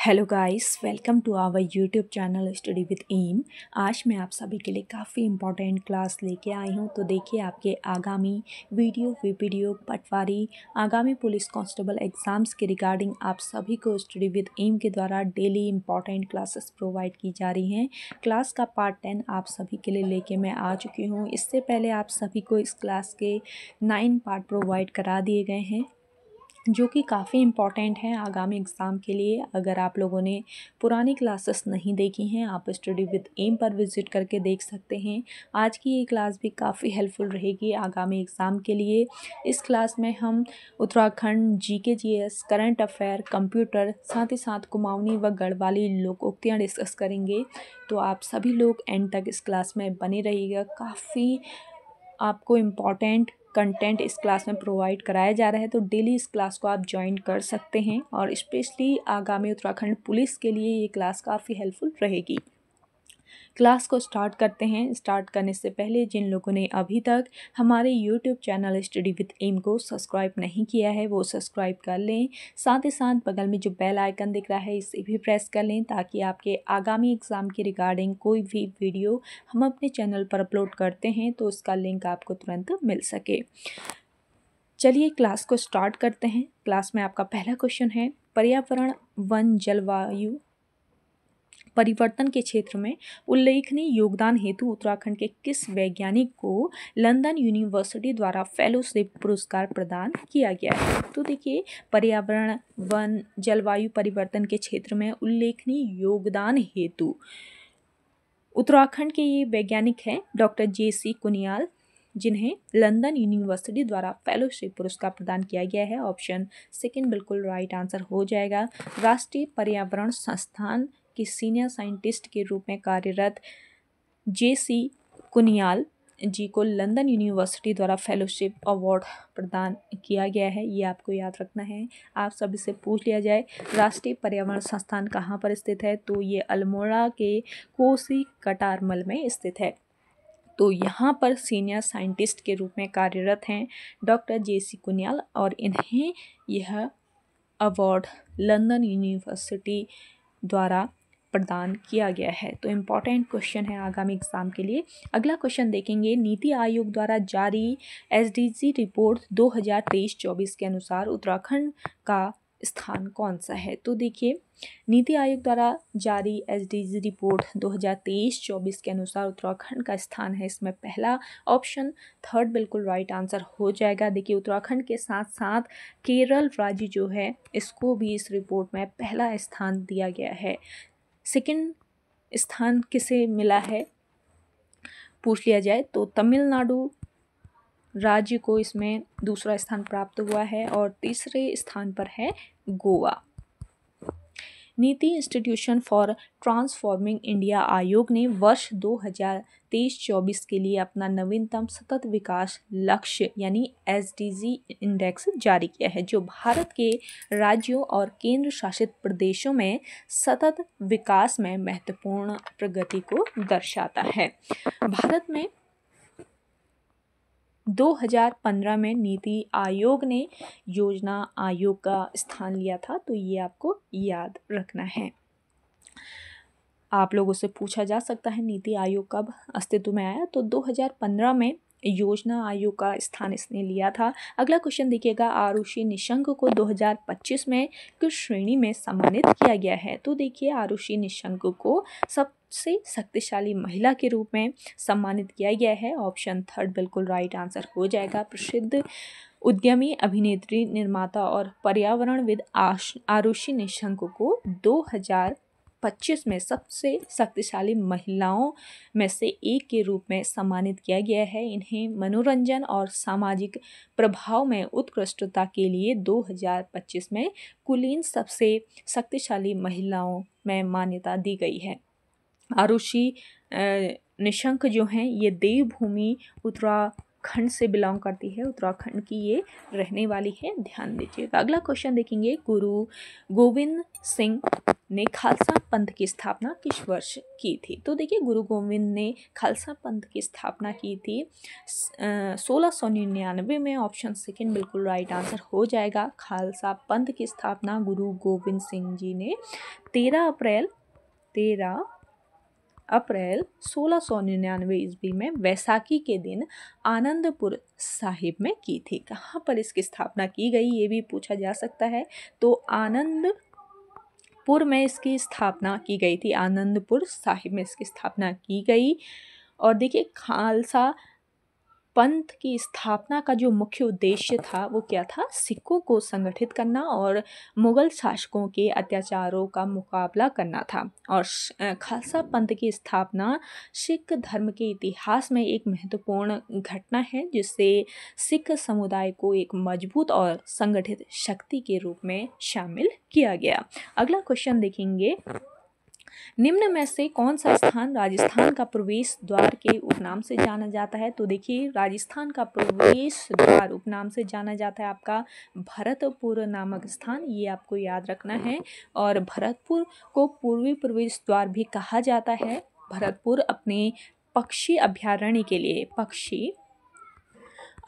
Hello guys, welcome to our YouTube channel study with M. आज मैं आप सभी के लिए काफ़ी इम्पॉर्टेंट क्लास लेके आई हूँ। तो देखिए, आपके आगामी वीपीडीओ पटवारी आगामी पुलिस कांस्टेबल एग्ज़ाम्स के रिगार्डिंग आप सभी को स्टडी विद एम के द्वारा डेली इम्पॉर्टेंट क्लासेस प्रोवाइड की जा रही हैं। क्लास का पार्ट 10 आप सभी के लिए लेके मैं आ चुकी हूँ। इससे पहले आप सभी को इस क्लास के 9 पार्ट प्रोवाइड करा दिए गए हैं, जो कि काफ़ी इम्पॉर्टेंट है आगामी एग्ज़ाम के लिए। अगर आप लोगों ने पुरानी क्लासेस नहीं देखी हैं, आप स्टडी विद एम पर विज़िट करके देख सकते हैं। आज की ये क्लास भी काफ़ी हेल्पफुल रहेगी आगामी एग्ज़ाम के लिए। इस क्लास में हम Uttarakhand GK GS, current affair, computer, साथ ही साथ कुमाऊनी व गढ़वाली लोकोक्तियाँ डिस्कस करेंगे। तो आप सभी लोग एंड तक इस क्लास में बने रहिएगा। काफ़ी आपको इम्पॉर्टेंट कंटेंट इस क्लास में प्रोवाइड कराया जा रहा है, तो डेली इस क्लास को आप ज्वाइन कर सकते हैं और स्पेशली आगामी उत्तराखंड पुलिस के लिए ये क्लास काफ़ी हेल्पफुल रहेगी। क्लास को स्टार्ट करते हैं। स्टार्ट करने से पहले जिन लोगों ने अभी तक हमारे YouTube channel study with M को सब्सक्राइब नहीं किया है, वो सब्सक्राइब कर लें। साथ ही साथ बगल में जो बेल आइकन दिख रहा है, इसे भी प्रेस कर लें, ताकि आपके आगामी एग्ज़ाम के रिगार्डिंग कोई भी वीडियो हम अपने चैनल पर अपलोड करते हैं तो उसका लिंक आपको तुरंत मिल सके। चलिए क्लास को स्टार्ट करते हैं। क्लास में आपका पहला क्वेश्चन है, पर्यावरण, वन, जलवायु परिवर्तन के क्षेत्र में उल्लेखनीय योगदान हेतु उत्तराखंड के किस वैज्ञानिक को लंदन यूनिवर्सिटी द्वारा फेलोशिप पुरस्कार प्रदान किया गया है? तो देखिए, पर्यावरण, वन, जलवायु परिवर्तन के क्षेत्र में उल्लेखनीय योगदान हेतु उत्तराखंड के ये वैज्ञानिक हैं डॉक्टर जे.सी. कुनियाल, जिन्हें लंदन यूनिवर्सिटी द्वारा फेलोशिप पुरस्कार प्रदान किया गया है। ऑप्शन सेकंड बिल्कुल राइट आंसर हो जाएगा। राष्ट्रीय पर्यावरण संस्थान के सीनियर साइंटिस्ट के रूप में कार्यरत जे.सी. कुनियाल जी को लंदन यूनिवर्सिटी द्वारा फेलोशिप अवार्ड प्रदान किया गया है। ये आपको याद रखना है। आप सभी से पूछ लिया जाए, राष्ट्रीय पर्यावरण संस्थान कहाँ पर स्थित है, तो ये अल्मोड़ा के कोसी कटारमल में स्थित है। तो यहाँ पर सीनियर साइंटिस्ट के रूप में कार्यरत हैं डॉक्टर जे.सी. कुनियाल, और इन्हें यह अवार्ड लंदन यूनिवर्सिटी द्वारा प्रदान किया गया है। तो इम्पॉर्टेंट क्वेश्चन है आगामी एग्जाम के लिए। अगला क्वेश्चन देखेंगे, नीति आयोग द्वारा जारी एसडीजी रिपोर्ट 2023-24 के अनुसार उत्तराखंड का स्थान कौन सा है? तो देखिए, नीति आयोग द्वारा जारी एसडीजी रिपोर्ट 2023-24 के अनुसार उत्तराखंड का स्थान है इसमें पहला। ऑप्शन थर्ड बिल्कुल राइट आंसर हो जाएगा। देखिए, उत्तराखंड के साथ साथ केरल राज्य जो है, इसको भी इस रिपोर्ट में पहला स्थान दिया गया है। सेकंड स्थान किसे मिला है पूछ लिया जाए तो तमिलनाडु राज्य को इसमें दूसरा स्थान प्राप्त हुआ है, और तीसरे स्थान पर है गोवा। नीति इंस्टीट्यूशन फॉर ट्रांसफॉर्मिंग इंडिया आयोग ने वर्ष 2023-24 के लिए अपना नवीनतम सतत विकास लक्ष्य यानी एसडीजी इंडेक्स जारी किया है, जो भारत के राज्यों और केंद्र शासित प्रदेशों में सतत विकास में महत्वपूर्ण प्रगति को दर्शाता है। भारत में 2015 में नीति आयोग ने योजना आयोग का स्थान लिया था, तो ये आपको याद रखना है। आप लोगों से पूछा जा सकता है नीति आयोग कब अस्तित्व में आया, तो 2015 में योजना आयोग का स्थान इसने लिया था। अगला क्वेश्चन देखिएगा, आरुषि निशंक को 2025 में किस श्रेणी में सम्मानित किया गया है? तो देखिए, आरुषि निशंक को सबसे शक्तिशाली महिला के रूप में सम्मानित किया गया है। ऑप्शन थर्ड बिल्कुल राइट आंसर हो जाएगा। प्रसिद्ध उद्यमी, अभिनेत्री, निर्माता और पर्यावरणविद आरुषि निशंक को 2025 में सबसे शक्तिशाली महिलाओं में से एक के रूप में सम्मानित किया गया है। इन्हें मनोरंजन और सामाजिक प्रभाव में उत्कृष्टता के लिए 2025 में कुलीन सबसे शक्तिशाली महिलाओं में मान्यता दी गई है। आरुषि निशंक जो हैं, ये देवभूमि उत्तराखंड से बिलोंग करती है। उत्तराखंड की ये रहने वाली है, ध्यान दीजिएगा। अगला क्वेश्चन देखेंगे, गुरु गोविंद सिंह ने खालसा पंथ की स्थापना किस वर्ष की थी? तो देखिए गुरु गोविंद ने खालसा पंथ की स्थापना की थी 1699 में। ऑप्शन सेकंड बिल्कुल राइट आंसर हो जाएगा। खालसा पंथ की स्थापना गुरु गोविंद सिंह जी ने 13 अप्रैल 1699 ईस्वी में वैसाखी के दिन आनंदपुर साहिब में की थी। कहाँ पर इसकी स्थापना की गई ये भी पूछा जा सकता है। तो आनंदपुर में इसकी स्थापना की गई थी, आनंदपुर साहिब में इसकी स्थापना की गई। और देखिए खालसा पंथ की स्थापना का जो मुख्य उद्देश्य था वो क्या था? सिखों को संगठित करना और मुगल शासकों के अत्याचारों का मुकाबला करना था। और खालसा पंथ की स्थापना सिख धर्म के इतिहास में एक महत्वपूर्ण घटना है, जिससे सिख समुदाय को एक मजबूत और संगठित शक्ति के रूप में शामिल किया गया। अगला क्वेश्चन देखेंगे, निम्न में से कौन सा स्थान राजस्थान का प्रवेश द्वार के उपनाम से जाना जाता है? तो देखिए राजस्थान का प्रवेश द्वार उपनाम से जाना जाता है आपका भरतपुर नामक स्थान, ये आपको याद रखना है। और भरतपुर को पूर्वी प्रवेश द्वार भी कहा जाता है। भरतपुर अपने पक्षी अभ्यारण्य के लिए, पक्षी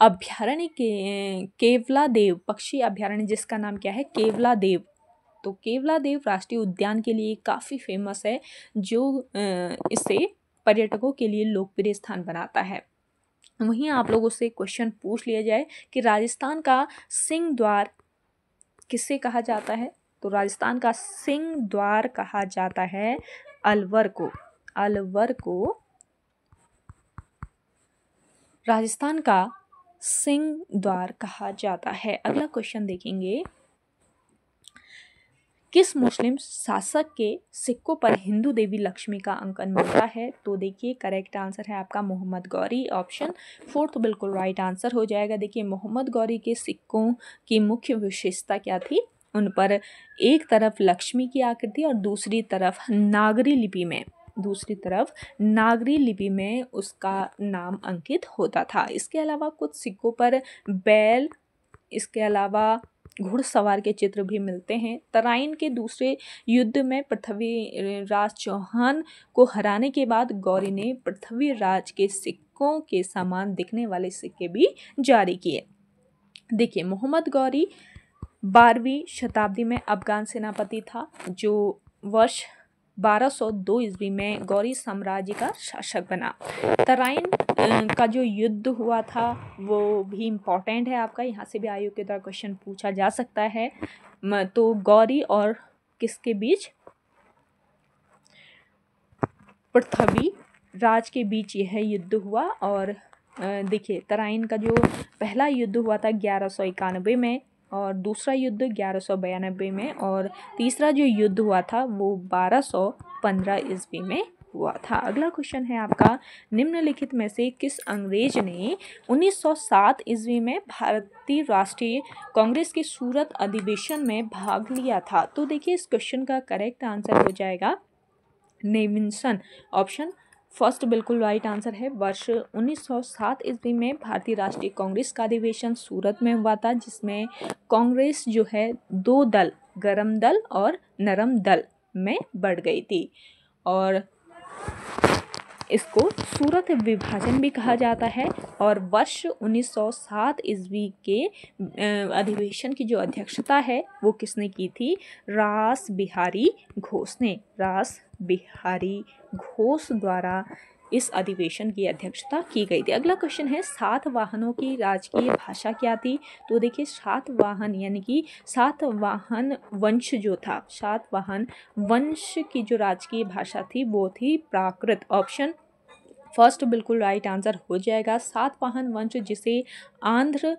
अभ्यारण्य के केवलादेव पक्षी अभ्यारण्य जिसका नाम क्या है? केवलादेव। तो केवलादेव राष्ट्रीय उद्यान के लिए काफ़ी फेमस है, जो इसे पर्यटकों के लिए लोकप्रिय स्थान बनाता है। वहीं आप लोगों से क्वेश्चन पूछ लिया जाए कि राजस्थान का सिंह द्वार किससे कहा जाता है? तो राजस्थान का सिंह द्वार कहा जाता है अलवर को। अलवर को राजस्थान का सिंह द्वार कहा जाता है। अगला क्वेश्चन देखेंगे, किस मुस्लिम शासक के सिक्कों पर हिंदू देवी लक्ष्मी का अंकन मिलता है? तो देखिए करेक्ट आंसर है आपका मोहम्मद गौरी। ऑप्शन फोर्थ बिल्कुल राइट आंसर हो जाएगा। देखिए मोहम्मद गौरी के सिक्कों की मुख्य विशेषता क्या थी? उन पर एक तरफ लक्ष्मी की आकृति और दूसरी तरफ नागरी लिपि में उसका नाम अंकित होता था। इसके अलावा कुछ सिक्कों पर बैल, इसके अलावा घुड़सवार के चित्र भी मिलते हैं। तराइन के दूसरे युद्ध में पृथ्वीराज चौहान को हराने के बाद गौरी ने पृथ्वीराज के सिक्कों के समान दिखने वाले सिक्के भी जारी किए। देखिए मोहम्मद गौरी 12वीं शताब्दी में अफगान सेनापति था, जो वर्ष 1202 ईस्वी में गौरी साम्राज्य का शासक बना। तराइन का जो युद्ध हुआ था वो भी इम्पॉर्टेंट है आपका, यहाँ से भी आयोग के द्वारा क्वेश्चन पूछा जा सकता है। तो गौरी और किसके बीच? पृथ्वीराज के बीच यह युद्ध हुआ। और देखिए तराइन का जो पहला युद्ध हुआ था 1191 में, और दूसरा युद्ध 1192 में, और तीसरा जो युद्ध हुआ था वो 1215 ईस्वी में हुआ था। अगला क्वेश्चन है आपका, निम्नलिखित में से किस अंग्रेज ने 1907 ईस्वी में भारतीय राष्ट्रीय कांग्रेस के सूरत अधिवेशन में भाग लिया था? तो देखिए इस क्वेश्चन का करेक्ट आंसर हो जाएगा नेविंसन। ऑप्शन फर्स्ट बिल्कुल राइट आंसर है। वर्ष 1907 ईस्वी में भारतीय राष्ट्रीय कांग्रेस का अधिवेशन सूरत में हुआ था, जिसमें कांग्रेस जो है 2 दल, गरम दल और नरम दल में बढ़ गई थी। और इसको सूरत विभाजन भी कहा जाता है। और वर्ष 1907 ईस्वी के अधिवेशन की जो अध्यक्षता है वो किसने की थी? रास बिहारी घोष ने। रास बिहारी घोष द्वारा इस अधिवेशन की अध्यक्षता की गई थी। अगला क्वेश्चन है, सातवाहनों की राजकीय भाषा क्या थी? तो देखिए सातवाहन यानी कि सातवाहन वंश जो था, सातवाहन वंश की जो राजकीय भाषा थी वो थी प्राकृत। ऑप्शन फर्स्ट बिल्कुल राइट आंसर हो जाएगा। सातवाहन वंश जिसे आंध्र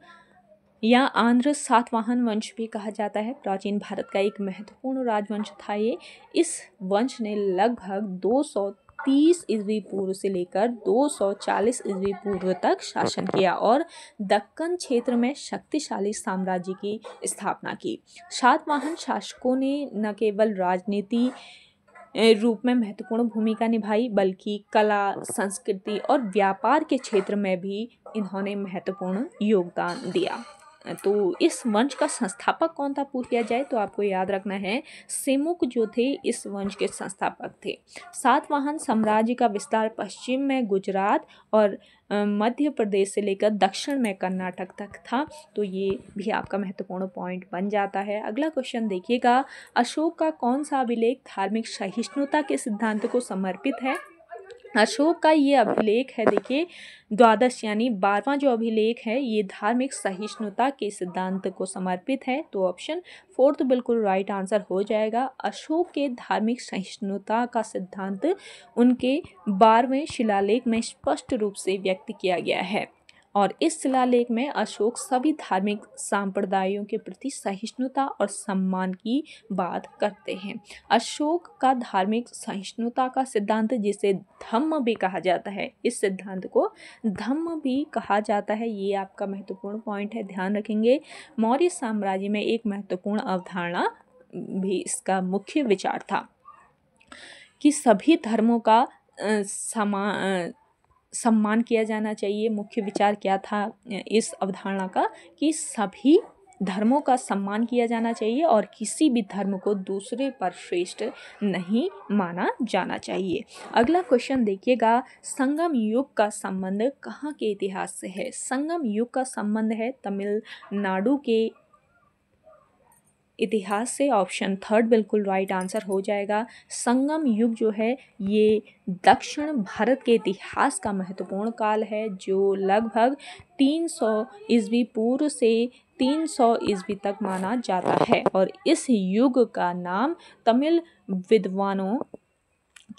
सातवाहन वंश भी कहा जाता है, प्राचीन भारत का एक महत्वपूर्ण राजवंश था ये। इस वंश ने लगभग 230 ईस्वी पूर्व से लेकर 240 ईस्वी पूर्व तक शासन किया और दक्कन क्षेत्र में शक्तिशाली साम्राज्य की स्थापना की। सातवाहन शासकों ने न केवल राजनीति रूप में महत्वपूर्ण भूमिका निभाई, बल्कि कला, संस्कृति और व्यापार के क्षेत्र में भी इन्होंने महत्वपूर्ण योगदान दिया। तो इस वंश का संस्थापक कौन था पूछ लिया जाए तो आपको याद रखना है सेमुक जो थे इस वंश के संस्थापक थे। सातवाहन साम्राज्य का विस्तार पश्चिम में गुजरात और मध्य प्रदेश से लेकर दक्षिण में कर्नाटक तक था। तो ये भी आपका महत्वपूर्ण पॉइंट बन जाता है। अगला क्वेश्चन देखिएगा, अशोक का कौन सा अभिलेख धार्मिक सहिष्णुता के सिद्धांत को समर्पित है? अशोक का ये अभिलेख है, देखिए द्वादश यानी 12वां जो अभिलेख है ये धार्मिक सहिष्णुता के सिद्धांत को समर्पित है। तो ऑप्शन 4 बिल्कुल राइट आंसर हो जाएगा। अशोक के धार्मिक सहिष्णुता का सिद्धांत उनके 12वें शिलालेख में स्पष्ट रूप से व्यक्त किया गया है और इस शिलालेख में अशोक सभी धार्मिक संप्रदायों के प्रति सहिष्णुता और सम्मान की बात करते हैं। अशोक का धार्मिक सहिष्णुता का सिद्धांत जिसे धम्म भी कहा जाता है, इस सिद्धांत को धम्म भी कहा जाता है। ये आपका महत्वपूर्ण पॉइंट है, ध्यान रखेंगे। मौर्य साम्राज्य में एक महत्वपूर्ण अवधारणा भी इसका मुख्य विचार था कि सभी धर्मों का सम्मान किया जाना चाहिए। मुख्य विचार क्या था इस अवधारणा का कि सभी धर्मों का सम्मान किया जाना चाहिए और किसी भी धर्म को दूसरे पर श्रेष्ठ नहीं माना जाना चाहिए। अगला क्वेश्चन देखिएगा, संगम युग का संबंध कहाँ के इतिहास से है? संगम युग का संबंध है तमिलनाडु के इतिहास से। ऑप्शन 3 बिल्कुल राइट आंसर हो जाएगा। संगम युग जो है ये दक्षिण भारत के इतिहास का महत्वपूर्ण काल है जो लगभग 300 ईस्वी पूर्व से 300 ईस्वी तक माना जाता है और इस युग का नाम तमिल विद्वानों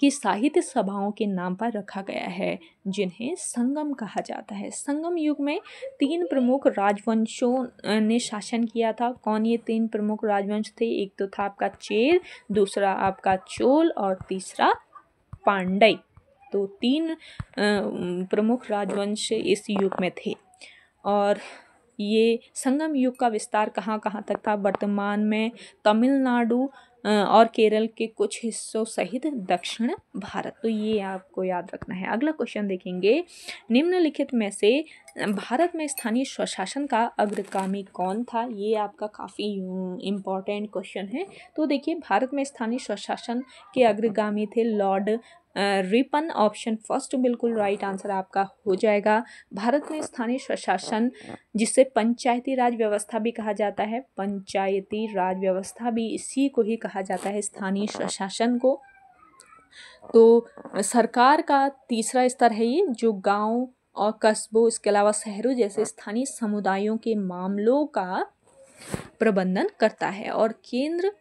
की साहित्य सभाओं के नाम पर रखा गया है जिन्हें संगम कहा जाता है। संगम युग में 3 प्रमुख राजवंशों ने शासन किया था। कौन ये 3 प्रमुख राजवंश थे? एक तो था आपका चेर, दूसरा आपका चोल और तीसरा पांड्य। तो 3 प्रमुख राजवंश इस युग में थे और ये संगम युग का विस्तार कहाँ कहाँ तक था? वर्तमान में तमिलनाडु और केरल के कुछ हिस्सों सहित दक्षिण भारत। तो ये आपको याद रखना है। अगला क्वेश्चन देखेंगे, निम्नलिखित में से भारत में स्थानीय स्वशासन का अग्रगामी कौन था? ये आपका काफ़ी इम्पोर्टेंट क्वेश्चन है। तो देखिए भारत में स्थानीय स्वशासन के अग्रगामी थे लॉर्ड रिपन। ऑप्शन 1 बिल्कुल राइट आंसर आपका हो जाएगा। भारत में स्थानीय स्वशासन जिसे पंचायती राज व्यवस्था भी कहा जाता है, पंचायती राज व्यवस्था भी इसी को ही कहा जाता है, स्थानीय स्वशासन को। तो सरकार का तीसरा स्तर है ये जो गांव और कस्बों इसके अलावा शहरों जैसे स्थानीय समुदायों के मामलों का प्रबंधन करता है और केंद्र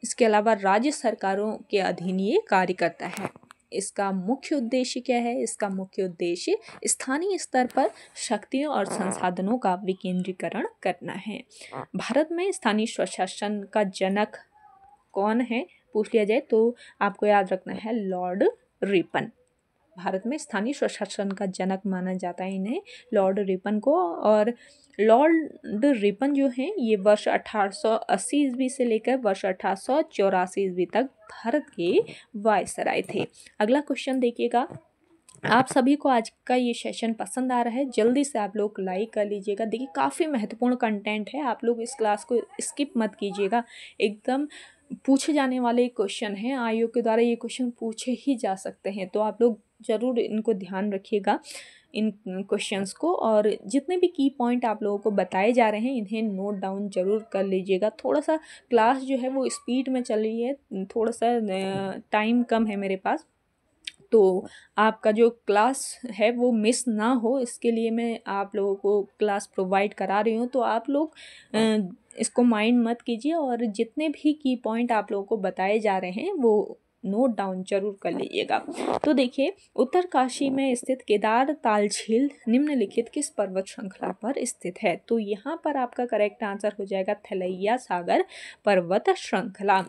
इसके अलावा राज्य सरकारों के अधीन ये कार्य करता है। इसका मुख्य उद्देश्य क्या है? इसका मुख्य उद्देश्य स्थानीय स्तर पर शक्तियों और संसाधनों का विकेंद्रीकरण करना है। भारत में स्थानीय स्वशासन का जनक कौन है पूछ लिया जाए तो आपको याद रखना है लॉर्ड रिपन। भारत में स्थानीय स्वशासन का जनक माना जाता है इन्हें, लॉर्ड रिपन को। और लॉर्ड रिपन जो हैं ये वर्ष 1880 ईस्वी से लेकर वर्ष 1884 ईस्वी तक भारत के वायसराय थे। अगला क्वेश्चन देखिएगा, आप सभी को आज का ये सेशन पसंद आ रहा है, जल्दी से आप लोग लाइक कर लीजिएगा। देखिए काफ़ी महत्वपूर्ण कंटेंट है, आप लोग इस क्लास को स्किप मत कीजिएगा। एकदम पूछे जाने वाले क्वेश्चन हैं, आयोग के द्वारा ये क्वेश्चन पूछे ही जा सकते हैं, तो आप लोग ज़रूर इनको ध्यान रखिएगा इन क्वेश्चंस को। और जितने भी की पॉइंट आप लोगों को बताए जा रहे हैं इन्हें नोट डाउन ज़रूर कर लीजिएगा। थोड़ा सा क्लास जो है वो स्पीड में चल रही है, थोड़ा सा टाइम कम है मेरे पास, तो आपका जो क्लास है वो मिस ना हो इसके लिए मैं आप लोगों को क्लास प्रोवाइड करा रही हूँ। तो आप लोग इसको माइंड मत कीजिए और जितने भी की पॉइंट आप लोगों को बताए जा रहे हैं वो नोट डाउन जरूर कर लीजिएगा। तो देखिए उत्तरकाशी में स्थित केदार ताल झील निम्नलिखित किस पर्वत श्रृंखला पर स्थित है? तो यहाँ पर आपका करेक्ट आंसर हो जाएगा थलैया सागर पर्वत श्रृंखला।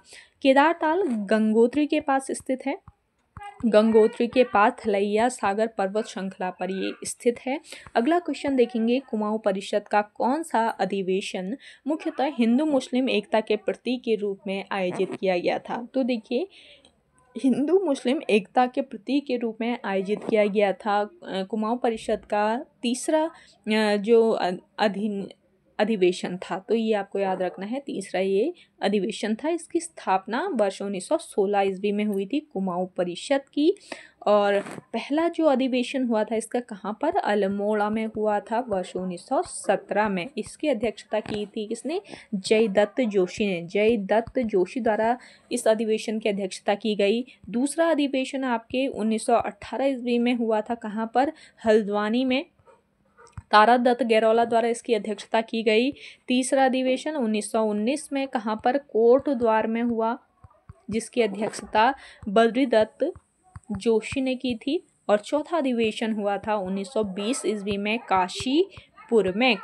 केदार ताल गंगोत्री के पास स्थित है, गंगोत्री के पास थलैया सागर पर्वत श्रृंखला पर ये स्थित है। अगला क्वेश्चन देखेंगे, कुमाऊं परिषद का कौन सा अधिवेशन मुख्यतः हिंदू मुस्लिम एकता के प्रतीक के रूप में आयोजित किया गया था? तो देखिए हिंदू मुस्लिम एकता के प्रतीक के रूप में आयोजित किया गया था। कुमाऊं परिषद का तीसरा जो अधिवेशन था, तो ये आपको याद रखना है। तीसरा ये अधिवेशन था। इसकी स्थापना वर्ष 1916 ईस्वी में हुई थी कुमाऊं परिषद की। और पहला जो अधिवेशन हुआ था इसका कहाँ पर, अल्मोड़ा में हुआ था वर्ष 1917 में। इसकी अध्यक्षता की थी किसने, जयदत्त जोशी ने। जयदत्त जोशी द्वारा इस अधिवेशन की अध्यक्षता की गई। दूसरा अधिवेशन आपके 1918 ईस्वी में हुआ था, कहाँ पर, हल्द्वानी में। तारादत्त गैरोला द्वारा इसकी अध्यक्षता की गई। तीसरा अधिवेशन 1919 में कहाँ पर, कोट द्वार में हुआ, जिसकी अध्यक्षता बद्रीदत्त जोशी ने की थी। और चौथा अधिवेशन हुआ था 1920 ईस्वी में काशीपुर में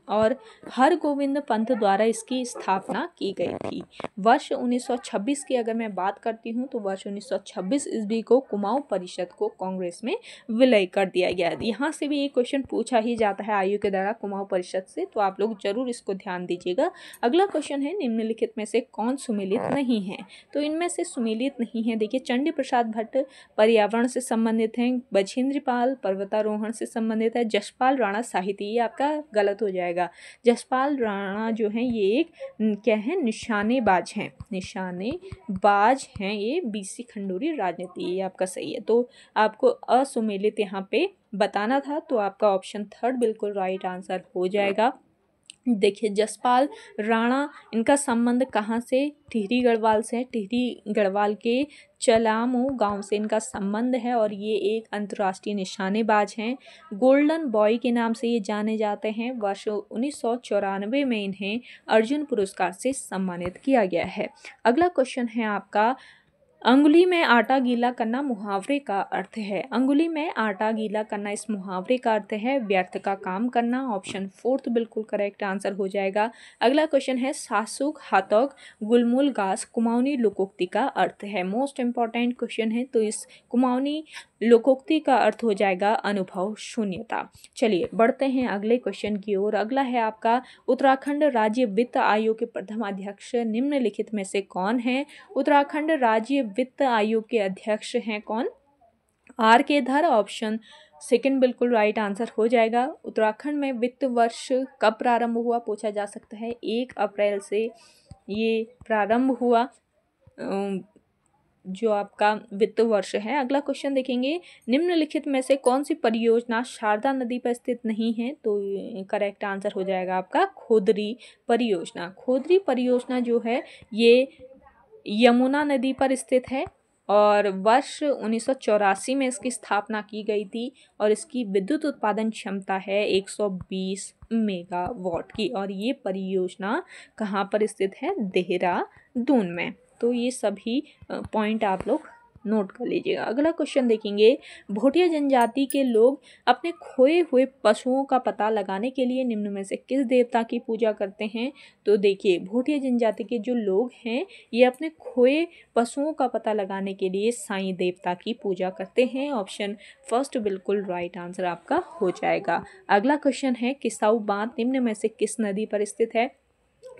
और हरगोविंद पंत द्वारा इसकी स्थापना की गई थी। वर्ष 1926 की अगर मैं बात करती हूँ तो वर्ष 1926 ईस्वी को कुमाऊं परिषद को कांग्रेस में विलय कर दिया गया। यहाँ से भी एक क्वेश्चन पूछा ही जाता है आयु के द्वारा कुमाऊं परिषद से, तो आप लोग जरूर इसको ध्यान दीजिएगा। अगला क्वेश्चन है, निम्नलिखित में से कौन सुमेलित नहीं है। तो इनमें से सुमेलित नहीं है, देखिए, चंडी प्रसाद भट्ट पर्यावरण से संबंधित हैं, बछेंद्र पाल पर्वतारोहण से संबंधित है, जसपाल राणा साहित्य, ये आपका गलत हो जाएगा। जसपाल राणा जो है ये एक क्या है, निशानेबाज हैं, निशानेबाज हैं ये, बीसी खंडूरी राजनीति, ये आपका सही है। तो आपको असुमेलित यहाँ पे बताना था, तो आपका ऑप्शन थर्ड बिल्कुल राइट आंसर हो जाएगा। देखिए, जसपाल राणा, इनका संबंध कहाँ से, टिहरी गढ़वाल से है। टिहरी गढ़वाल के चलामू गांव से इनका संबंध है और ये एक अंतर्राष्ट्रीय निशानेबाज हैं। गोल्डन बॉय के नाम से ये जाने जाते हैं। वर्ष 1994 में इन्हें अर्जुन पुरस्कार से सम्मानित किया गया है। अगला क्वेश्चन है आपका, अंगुली में आटा गीला करना मुहावरे का अर्थ है। अंगुली में आटा गीला करना, इस मुहावरे का अर्थ है व्यर्थ का काम करना। ऑप्शन फोर्थ बिल्कुल करेक्ट आंसर हो जाएगा। अगला क्वेश्चन है, सासुक हातोक गुलमुल घास कुमाऊनी लोकोक्ति का अर्थ है। मोस्ट इंपॉर्टेंट क्वेश्चन है, तो इस कुमाऊनी लोकोक्ति का अर्थ हो जाएगा अनुभव शून्यता। चलिए बढ़ते हैं अगले क्वेश्चन की ओर। अगला है आपका, उत्तराखंड राज्य वित्त आयोग के प्रथम अध्यक्ष निम्नलिखित में से कौन है। उत्तराखंड राज्य वित्त आयोग के अध्यक्ष हैं कौन, आर के धर। ऑप्शन सेकंड बिल्कुल राइट आंसर हो जाएगा। उत्तराखंड में वित्त वर्ष कब प्रारंभ हुआ, पूछा जा सकता है। 1 अप्रैल से ये प्रारंभ हुआ जो आपका वित्त वर्ष है। अगला क्वेश्चन देखेंगे, निम्नलिखित में से कौन सी परियोजना शारदा नदी पर स्थित नहीं है। तो करेक्ट आंसर हो जाएगा आपका खोदरी परियोजना। खोदरी परियोजना जो है ये यमुना नदी पर स्थित है और वर्ष 1984 में इसकी स्थापना की गई थी और इसकी विद्युत उत्पादन क्षमता है 120 मेगावाट की। और ये परियोजना कहाँ पर स्थित है, देहरादून में। तो ये सभी पॉइंट आप लोग नोट कर लीजिएगा। अगला क्वेश्चन देखेंगे, भोटिया जनजाति के लोग अपने खोए हुए पशुओं का पता लगाने के लिए निम्न में से किस देवता की पूजा करते हैं। तो देखिए, भोटिया जनजाति के जो लोग हैं ये अपने खोए पशुओं का पता लगाने के लिए साईं देवता की पूजा करते हैं। ऑप्शन फर्स्ट बिल्कुल राइट आंसर आपका हो जाएगा। अगला क्वेश्चन है, किसाऊ बांध निम्न में से किस नदी पर स्थित है।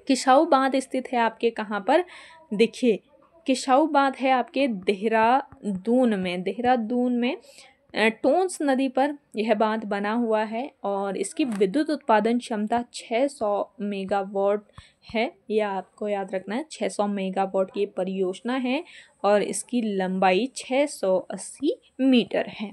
किसाऊ बांध स्थित है आपके कहाँ पर, देखिए, किसाऊ बांध है आपके देहरादून में टोंस नदी पर यह बांध बना हुआ है और इसकी विद्युत उत्पादन क्षमता 600 मेगावाट है। यह आपको याद रखना है, 600 मेगावाट की परियोजना है और इसकी लंबाई 680 मीटर है।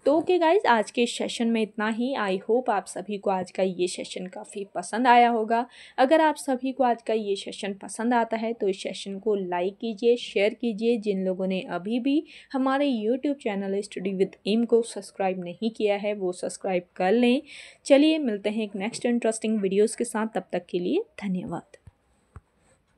तो ओके गाइज, आज के सेशन में इतना ही। आई होप आप सभी को आज का ये सेशन काफ़ी पसंद आया होगा। अगर आप सभी को आज का ये सेशन पसंद आता है तो इस सेशन को लाइक कीजिए, शेयर कीजिए। जिन लोगों ने अभी भी हमारे YouTube channel study with M को सब्सक्राइब नहीं किया है वो सब्सक्राइब कर लें। चलिए मिलते हैं एक नेक्स्ट इंटरेस्टिंग वीडियोज़ के साथ, तब तक के लिए धन्यवाद।